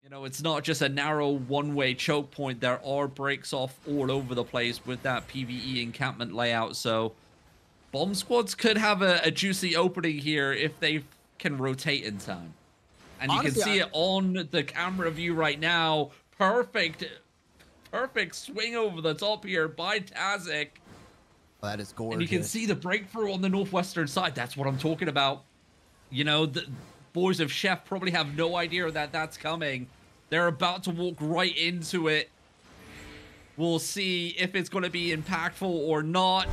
You know, it's not just a narrow one-way choke point. There are breaks off all over the place with that PvE encampment layout. So bomb squads could have a juicy opening here if they can rotate in time. And honestly, you can see it on the camera view right now. Perfect swing over the top here by SICC. That is gorgeous. And you can see the breakthrough on the northwestern side. That's what I'm talking about. You know, the boys of Chef probably have no idea that that's coming. They're about to walk right into it. We'll see if it's going to be impactful or not.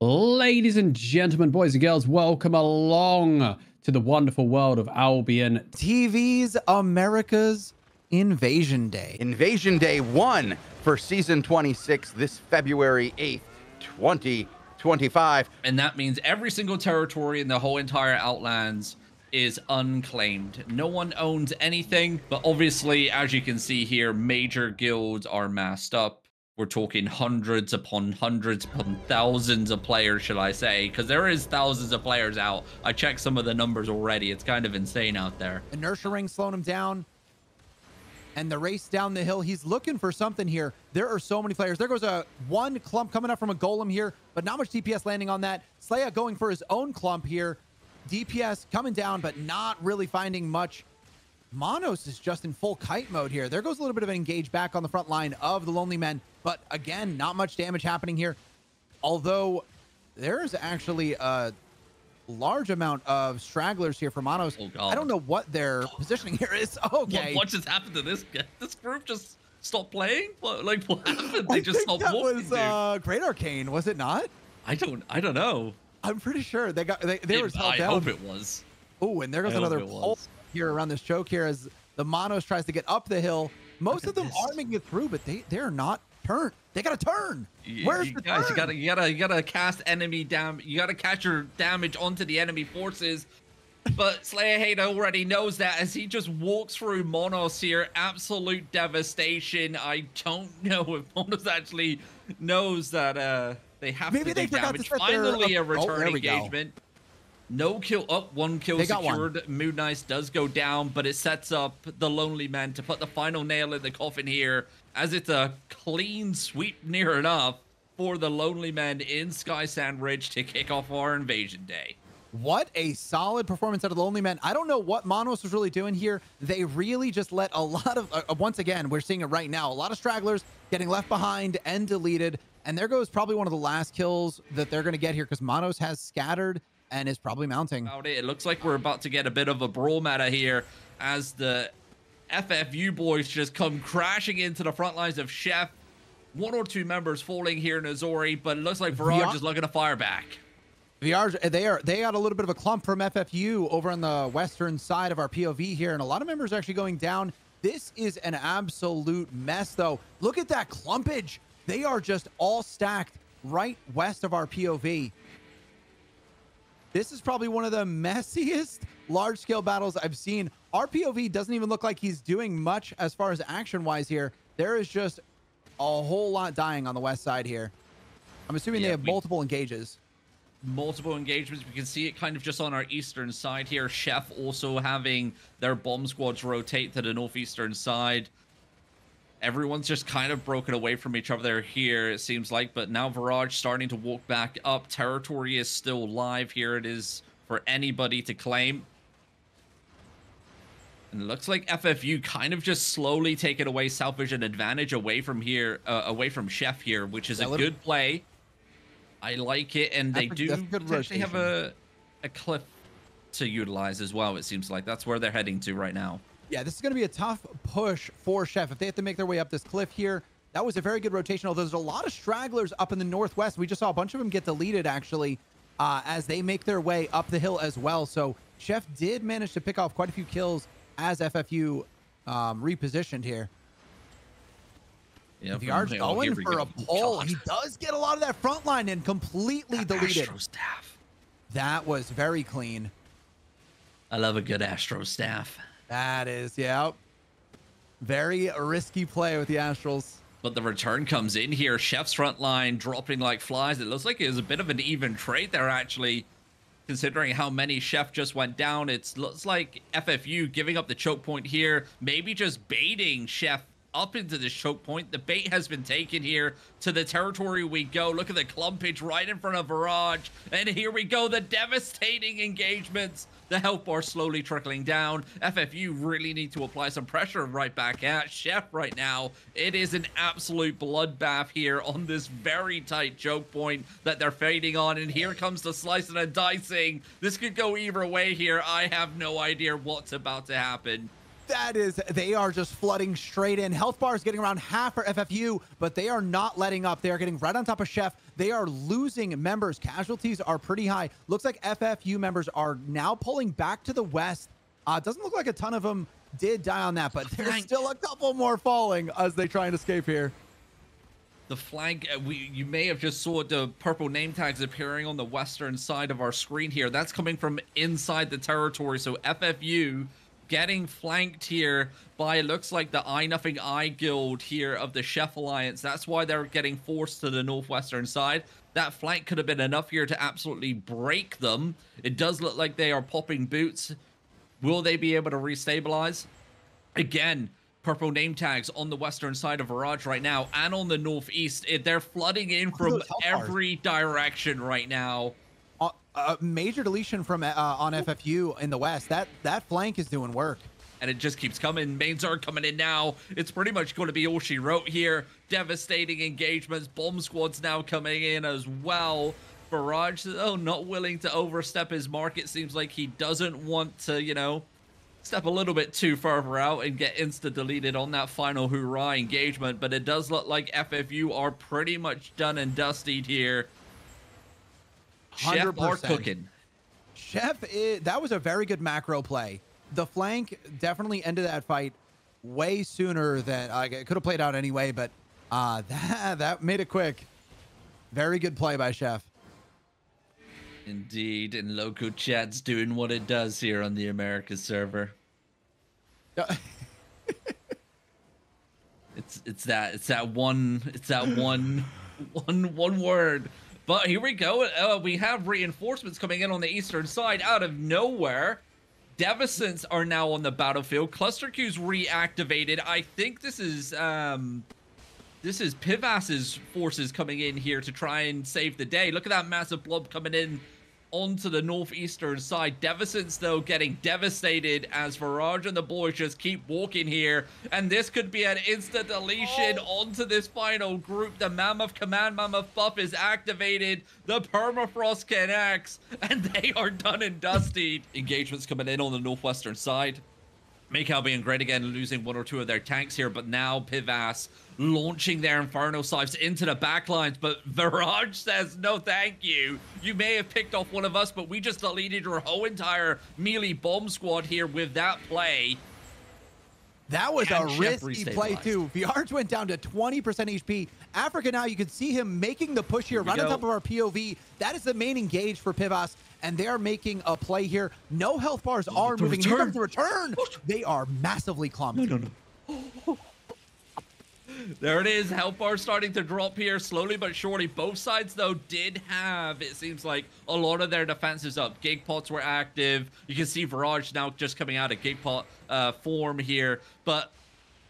Ladies and gentlemen, boys and girls, welcome along to the wonderful world of Albion TV's America's Invasion Day. Invasion Day 1 for Season 26 this February 8th, 2025. And that means every single territory in the whole entire Outlands is unclaimed. No one owns anything, but obviously, as you can see here, major guilds are massed up. We're talking hundreds upon thousands of players, shall I say, because there is thousands of players out. I checked some of the numbers already. It's kind of insane out there. Inertia ring slowing him down. And the race down the hill, he's looking for something here. There are so many players. There goes a one clump coming up from a golem here, but not much DPS landing on that. Slaya going for his own clump here. DPS coming down, but not really finding much. Manos is just in full kite mode here. There goes a little bit of an engage back on the front line of the Lonely Men, but again, not much damage happening here. Although there is actually a large amount of stragglers here for Manos. Oh, God. I don't know what their positioning here is. Okay. What just happened to this guy? This group just stopped playing? What happened? They just stopped walking. That was Great Arcane, was it not? I don't know. I'm pretty sure they were held I down. hope it was. Oh, and there goes another pole here around this choke here as the Manos tries to get up the hill. Most of them are making it through, but they're not turned. They gotta turn. Where's the guys? turn? You gotta cast enemy damage. You gotta catch your damage onto the enemy forces. But Slayer already knows that as he just walks through Manos here. Absolute devastation. I don't know if Manos actually knows that they have to take damage. Finally, a return engagement. No kill. Oh, one kill secured. Moon Nice does go down, but it sets up the Lonely Men to put the final nail in the coffin here, as it's a clean sweep near enough for the Lonely Men in Sky Sand Ridge to kick off our Invasion Day. What a solid performance out of the Lonely Men. I don't know what Manos was really doing here. They really just let a lot of, once again, we're seeing it right now, a lot of stragglers getting left behind and deleted. And there goes probably one of the last kills that they're going to get here, because Manos has scattered and is probably mounting. It looks like we're about to get a bit of a brawl meta here as the FFU boys just come crashing into the front lines of Chef. One or two members falling here in Azori, but it looks like Virage is looking to fire back. Virage, they got a little bit of a clump from FFU over on the western side of our POV here, and a lot of members are actually going down. This is an absolute mess, though. Look at that clumpage. They are just all stacked right west of our POV. This is probably one of the messiest large-scale battles I've seen. Our POV doesn't even look like he's doing much as far as action-wise here. There is just a whole lot dying on the west side here. I'm assuming they have multiple engages. Multiple engagements. We can see it kind of just on our eastern side here. Chef also having their bomb squads rotate to the northeastern side. Everyone's just kind of broken away from each other here, it seems like, but now Virage starting to walk back up. Territory is still live here. It is for anybody to claim. And it looks like FFU kind of just slowly taking away South Vision advantage away from here, away from Chef here, which is a good play. I like it, and they do potentially have a cliff to utilize as well, it seems like. That's where they're heading to right now. Yeah, this is going to be a tough push for Chef if they have to make their way up this cliff here. That was a very good rotation, although there's a lot of stragglers up in the northwest. We just saw a bunch of them get deleted, actually, as they make their way up the hill as well. So Chef did manage to pick off quite a few kills as FFU repositioned here. Yeah, Virage going for a pull. He does get a lot of that front line and completely deleted. Astro Staff. That was very clean. I love a good Astro Staff. That is, yeah. Very risky play with the Astrals. But the return comes in here. Chef's front line dropping like flies. It looks like it was a bit of an even trade there, actually, considering how many Chef just went down. It looks like FFU giving up the choke point here, maybe just baiting Chef up into this choke point. The bait has been taken here. To the territory we go. Look at the clumpage right in front of Virage. And here we go. The devastating engagements. The health bar slowly trickling down. FFU really need to apply some pressure right back at Chef right now. It is an absolute bloodbath here on this very tight choke point that they're fading on. And here comes the slicing and dicing. This could go either way here. I have no idea what's about to happen. They are just flooding straight in. Health bar is getting around half for FFU, but they are not letting up. They are getting right on top of Chef. They are losing members. Casualties are pretty high. Looks like FFU members are now pulling back to the west. Doesn't look like a ton of them did die on that, but there's still a couple more falling as they try and escape here. The flank, you may have just saw the purple name tags appearing on the western side of our screen here. That's coming from inside the territory. So FFU getting flanked here by, looks like the I Nothing I guild here of the Chef Alliance. That's why they're getting forced to the northwestern side. That flank could have been enough here to absolutely break them. It does look like they are popping boots. Will they be able to restabilize? Again, purple name tags on the western side of Virage right now and on the northeast. They're flooding in from every direction right now. A major deletion from on FFU in the west. That flank is doing work. And it just keeps coming. Mains are coming in now. It's pretty much going to be all she wrote here. Devastating engagements. Bomb squads now coming in as well. Virage, though, not willing to overstep his mark. It seems like he doesn't want to, you know, step a little bit too further out and get insta-deleted on that final hoorah engagement. But it does look like FFU are pretty much done and dusted here. 100%. Chef are cooking. Chef, that was a very good macro play. The flank definitely ended that fight way sooner than it could have played out anyway, but that made it quick. Very good play by Chef. Indeed, and local chat's doing what it does here on the America server. it's that one word. But here we go. We have reinforcements coming in on the eastern side out of nowhere. Devasants are now on the battlefield. Cluster Q's reactivated. I think this is Pivas's forces coming in here to try and save the day. Look at that massive blob coming in onto the northeastern side. Devasants, though, getting devastated as Virage and the boys just keep walking here. And this could be an instant deletion onto this final group. The Mammoth Command Mammoth buff is activated. The Permafrost connects. And they are done and dusted. Engagements coming in on the northwestern side. Make Albion great again, losing one or two of their tanks here, but now Pivas launching their Inferno Scythes into the backlines, but Virage says, no thank you. You may have picked off one of us, but we just deleted your whole entire melee bomb squad here with that play. That was a risky play too. Virage went down to 20% HP. Africa now, you can see him making the push here right on top of our POV. That is the main engage for Pivas, and they are making a play here. No health bars are moving. Here comes the return. They are massively clumped. No. There it is. Health bar starting to drop here slowly but surely. Both sides, though, did have, it seems like, a lot of their defenses up. Gig pots were active. You can see Virage now just coming out of gig pot form here. But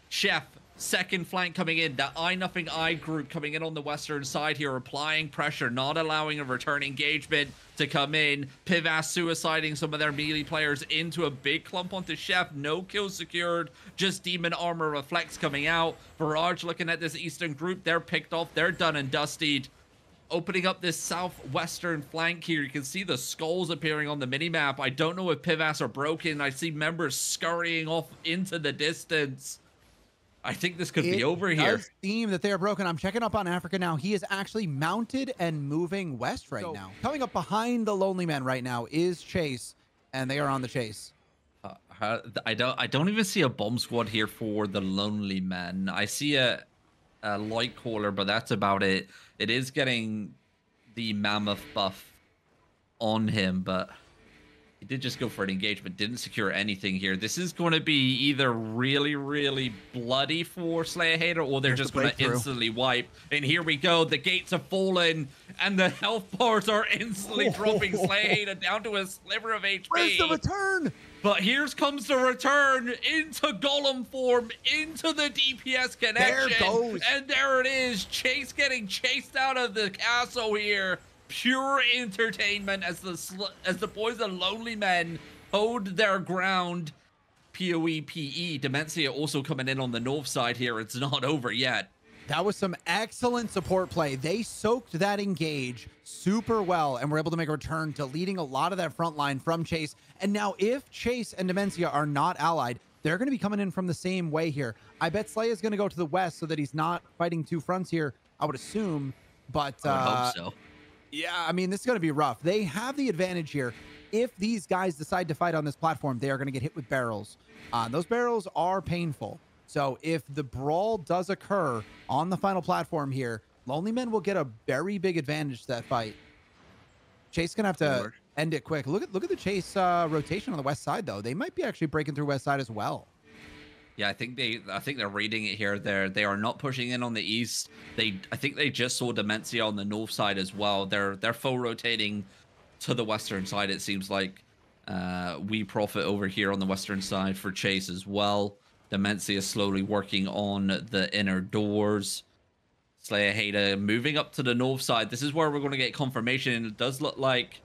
Chef, second flank coming in. That I Nothing I group coming in on the western side here, applying pressure, not allowing a return engagement to come in. Pivas suiciding some of their melee players into a big clump onto Chef. No kills secured, just demon armor reflects coming out. Virage looking at this eastern group. They're picked off. They're done and dusted. Opening up this southwestern flank here. You can see the skulls appearing on the minimap. I don't know if Pivas are broken. I see members scurrying off into the distance. I think this could be over here. It does seem that they are broken. I'm checking up on Africa now. He is actually mounted and moving west right now. Coming up behind the Lonely Man right now is Chase, and they are on the chase. I don't even see a bomb squad here for the Lonely Man. I see a light caller, but that's about it. It is getting the Mammoth buff on him, but He did just go for an engagement, didn't secure anything here. This is going to be either really, really bloody for Slayer Hater, or they're just going to instantly wipe. And here we go. The gates have fallen, and the health bars are instantly dropping Slayer Hater down to a sliver of HP. Where's the return? But here comes the return into Golem form, into the DPS connection. There goes. And there it is. Chase getting chased out of the castle here. Pure entertainment as the boys, the Lonely Men, hold their ground. POEPE. Dementia also coming in on the north side here. It's not over yet. That was some excellent support play. They soaked that engage super well and were able to make a return, deleting a lot of that front line from Chase. And now if Chase and Dementia are not allied, they're going to be coming in from the same way here. I bet Slay is going to go to the west so that he's not fighting two fronts here, I would assume. But I would hope so. Yeah, I mean, this is going to be rough. They have the advantage here. If these guys decide to fight on this platform, they are going to get hit with barrels. Those barrels are painful. So if the brawl does occur on the final platform here, Lonely Men will get a very big advantage to that fight. Chase going to have to end it quick. Look at the Chase rotation on the west side, though. They might be actually breaking through west side as well. Yeah, I think they're reading it here. They are not pushing in on the east. I think they just saw Dementia on the north side as well. They're full rotating to the western side. It seems like we profit over here on the western side for Chase as well. Dementia is slowly working on the inner doors. Slayer Hater moving up to the north side. This is where we're going to get confirmation. It does look like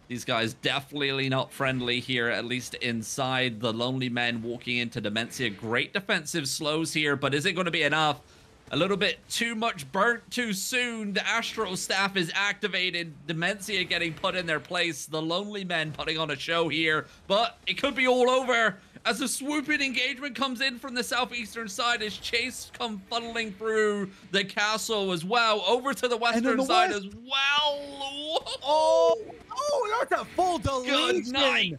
these guys definitely not friendly here, at least inside. The Lonely Men walking into Dementia. Great defensive slows here, but is it going to be enough? A little bit too much burnt too soon. The Astro Staff is activated. Dementia getting put in their place. The Lonely Men putting on a show here, but it could be all over as the swooping engagement comes in from the southeastern side as Chase come funneling through the castle as well, over to the western side as well. Oh, that's a full deletion. Good night.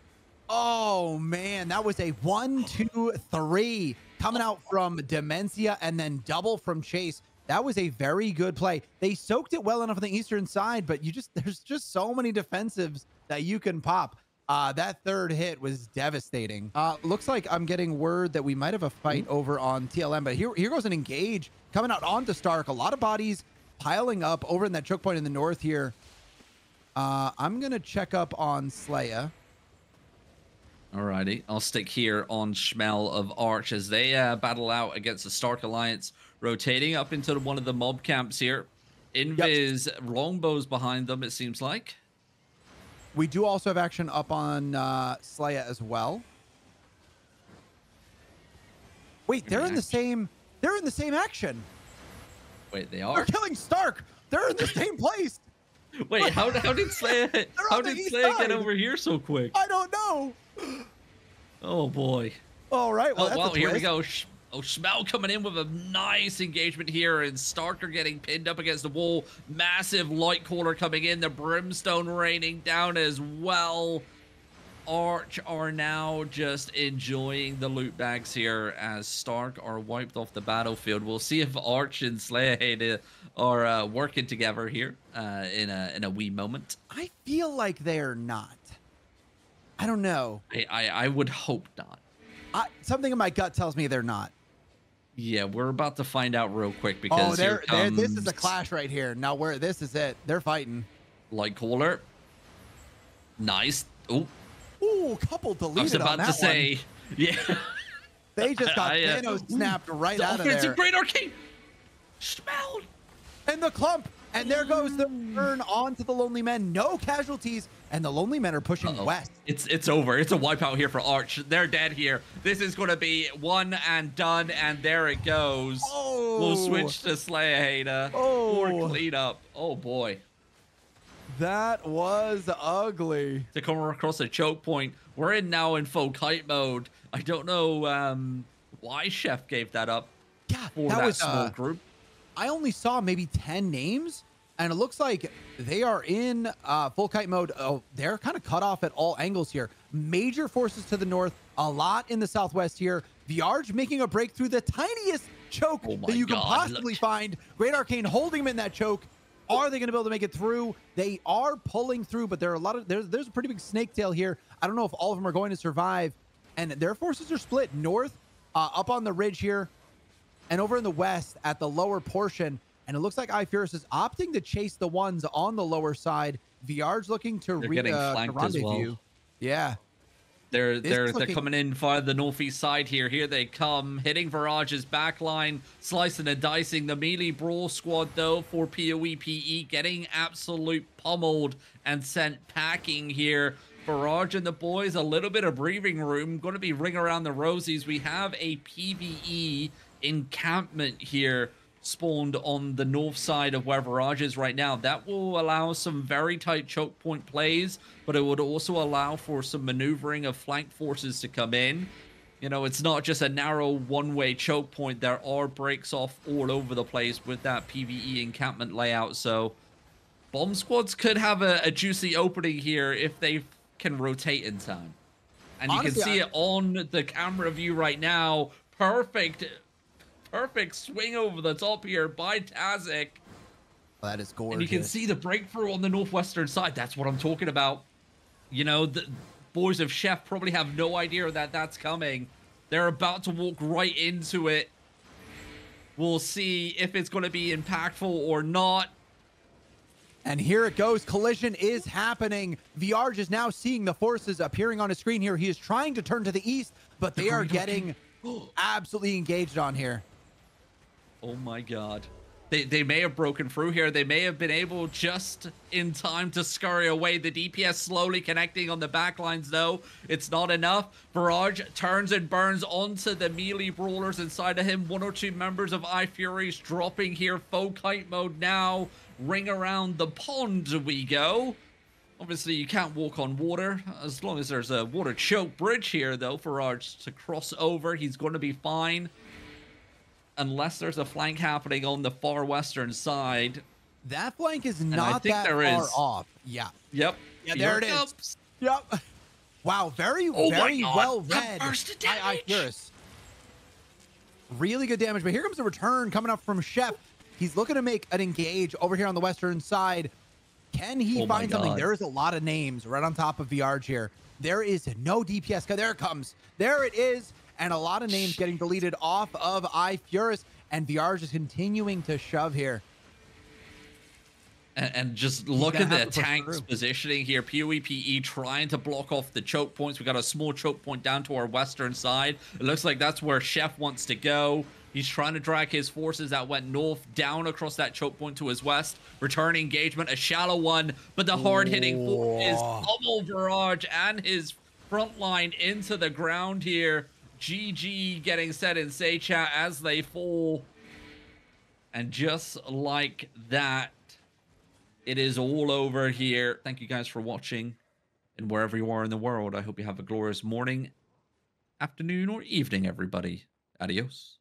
Oh, man, that was a 1, 2, 3 coming out from Dementia and then double from Chase. That was a very good play. They soaked it well enough on the eastern side, but there's just so many defensives that you can pop. That third hit was devastating. Looks like I'm getting word that we might have a fight over on TLM, but here goes an engage coming out onto Stark. A lot of bodies piling up over in that choke point in the north here. I'm going to check up on Slaya. Alrighty, I'll stick here on Schmel of Arch as they battle out against the Stark Alliance, rotating up into one of the mob camps here. Invis longbows behind them, it seems like. We do also have action up on Slaya as well. Wait, they're in the same action. Wait, they are? They're killing Stark. They're in the same place. Wait, how did Slaya get over here so quick? I don't know. Oh boy. All right. Well, here we go. Schmel coming in with a nice engagement here, and Stark are getting pinned up against the wall. Massive light caller coming in. The brimstone raining down as well. Arch are now just enjoying the loot bags here as Stark are wiped off the battlefield. We'll see if Arch and Slayer are working together here in a wee moment. I feel like they're not. I don't know. I would hope not. Something in my gut tells me they're not. Yeah, we're about to find out real quick because this is a clash right here. Now this is it. They're fighting. Light caller. Nice. Oh. Ooh, couple deleted. I was about to say, yeah. They just got Manos snapped right out of there. It's a great arcane. Smelled. And the clump. And there goes the turn onto the Lonely Men. No casualties. And the Lonely Men are pushing west. It's over. It's a wipeout here for Arch. They're dead here. This is going to be one and done. And there it goes. Oh. We'll switch to Slayer Hater. Or clean up. Oh, boy. That was ugly. To come across a choke point. We're now in full kite mode. I don't know why Chef gave that up. Yeah, for that was small group. I only saw maybe 10 names, and it looks like they are in full kite mode. Oh, they're kind of cut off at all angles here. Major forces to the north, a lot in the southwest here. Viarge making a break through the tiniest choke that you can possibly find. Great Arcane holding him in that choke. Are they going to be able to make it through? They are pulling through, but there are a lot of there's a pretty big snake tail here. I don't know if all of them are going to survive, and their forces are split north, up on the ridge here, and over in the west at the lower portion. And it looks like iFurious is opting to chase the ones on the lower side. VR's looking to rendezvous. Well. Yeah. They're coming in via the northeast side here. Here they come, hitting Virage's backline, slicing and dicing. The melee brawl squad, though, for POEPE, getting absolute pummeled and sent packing here. Virage and the boys, a little bit of breathing room. Going to be ring around the rosies. We have a PvE encampment here spawned on the north side of where Virage is right now. That will allow some very tight choke point plays, but it would also allow for some maneuvering of flank forces to come in. You know, it's not just a narrow one-way choke point. There are breaks off all over the place with that PvE encampment layout. So bomb squads could have a juicy opening here if they can rotate in time. And honestly, you can see it on the camera view right now. Perfect swing over the top here by Tazik. That is gorgeous. And you can see the breakthrough on the northwestern side. That's what I'm talking about. You know, the boys of Chef probably have no idea that that's coming. They're about to walk right into it. We'll see if it's going to be impactful or not. And here it goes. Collision is happening. Viarge is now seeing the forces appearing on his screen here. He is trying to turn to the east, but they are getting absolutely engaged on here. Oh my god. They may have broken through here. They may have been able just in time to scurry away. The DPS slowly connecting on the backlines, though. It's not enough. Virage turns and burns onto the melee brawlers inside of him. 1 or 2 members of iFuries dropping here. Faux kite mode now. Ring around the pond we go. Obviously, you can't walk on water. As long as there's a water choke bridge here, though, for Virage to cross over, he's going to be fine. Unless there's a flank happening on the far western side. That flank is not that far off. Yeah. Yep. Yeah, there it is. Yep. Wow, very well read. iFurious. Really good damage, but here comes the return coming up from Chef. He's looking to make an engage over here on the western side. Can he find something? There is a lot of names right on top of Viarge here. There is no DPS. There it comes. There it is. And a lot of names getting deleted off of iFurious, and Viarge is continuing to shove here. And just look at the tank's positioning here. POEPE trying to block off the choke points. We got a small choke point down to our western side. It looks like that's where Chef wants to go. He's trying to drag his forces that went north down across that choke point to his west. Return engagement, a shallow one, but the hard-hitting force is pummel Virage and his front line into the ground here. GG getting set in say chat as they fall. And just like that, it is all over here. Thank you guys for watching. And wherever you are in the world, I hope you have a glorious morning, afternoon, or evening, everybody. Adios.